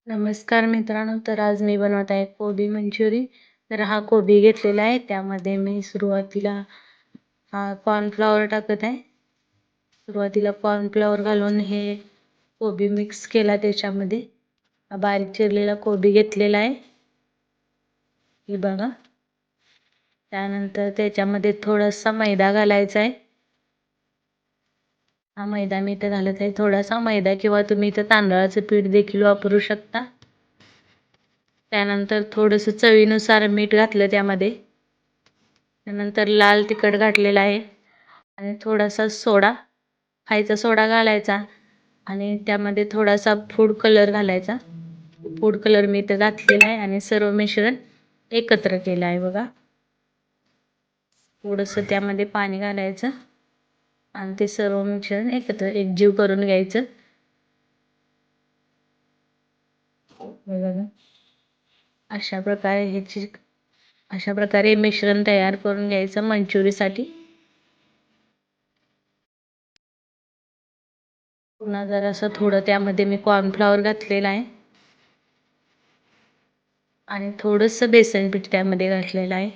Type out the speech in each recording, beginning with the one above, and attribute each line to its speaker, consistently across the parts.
Speaker 1: नमस्कार मित्रांनो, तर आज मी बनवत आहे कोबी मंचुरी. तर हा कोबी घेतलेला आहे, त्यामध्ये मी सुरुवातीला कॉर्नफ्लॉवर टाकत आहे. सुरुवातीला कॉर्नफ्लॉवर घालून हे कोबी मिक्स केला, त्याच्यामध्ये बारीक चिरलेला कोबी घेतलेला आहे, हे बघा. त्यानंतर त्याच्यामध्ये थोडासा मैदा घालायचा आहे. हा मैदा मी इथं घालत आहे, थोडासा मैदा, किंवा तुम्ही इथं तांदळाचं पीठ देखील वापरू शकता. त्यानंतर थोडंसं चवीनुसार मीठ घातलं त्यामध्ये. त्यानंतर लाल तिखट घातलेलं आहे आणि थोडासा सोडा, खायचा सोडा घालायचा आणि त्यामध्ये थोडासा फूड कलर घालायचा. फूड कलर मी इथं घातलेला आहे आणि सर्व मिश्रण एकत्र केलं आहे बघा. थोडंसं त्यामध्ये पाणी घालायचं आणि ते सर्व मिश्रण एकत्र एकजीव करून घ्यायचं. बघा, अशा प्रकारे मिश्रण तयार करून घ्यायचं मंचुरीसाठी. पुन्हा जरासं थोडं त्यामध्ये मी कॉर्नफ्लॉवर घातलेलं आहे आणि थोडंसं बेसन पीठ त्यामध्ये घातलेलं आहे.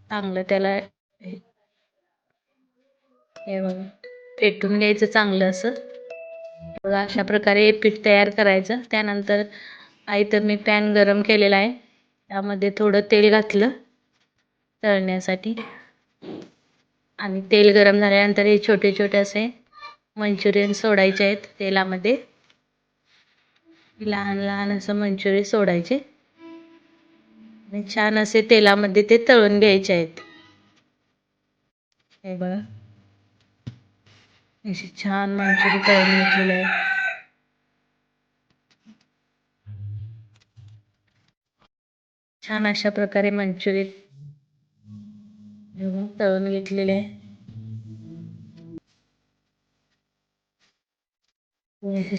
Speaker 1: चांगलं त्याला हे बघा फेटून घ्यायचं चांगलं असं. बघा, अशा प्रकारे पीठ तयार करायचं. त्यानंतर इथं मी पॅन गरम केलेला आहे, त्यामध्ये थोडं तेल घातलं तळण्यासाठी आणि तेल गरम झाल्यानंतर हे छोटे छोटे असे मंचुरियन सोडायचे आहेत तेलामध्ये. लहान लहान असं मंचुरियन सोडायचे आणि छान असे तेलामध्ये ते तळून घ्यायचे आहेत. हे बघा, असे छान मंचुरियन तळून घेतलेले आहे. छान अशा प्रकारे मंचुरियन तळून घेतलेले आहे.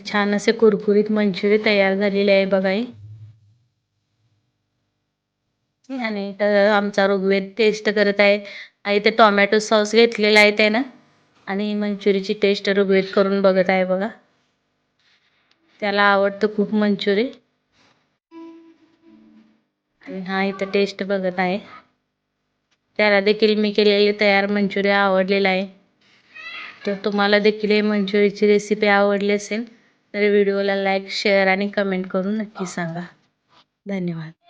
Speaker 1: छान असे कुरकुरीत मंचुरियन तयार झालेले आहे बघा. आणि तर आमचा ऋग्वेद टेस्ट करत आहे. इथे टोमॅटो सॉस घेतलेला आहे त्यानं आणि मंचुरीची टेस्ट ऋग्वेद करून बघत आहे बघा. त्याला आवडतं खूप मंचुरी आणि हा इथं टेस्ट बघत आहे. त्याला देखील मी केलेली तयार मंचुरियन आवडलेला आहे. तर तुम्हाला देखील हे मंचुरीची रेसिपी आवडली असेल तर व्हिडिओला लाईक, शेअर आणि कमेंट करून नक्की सांगा. धन्यवाद.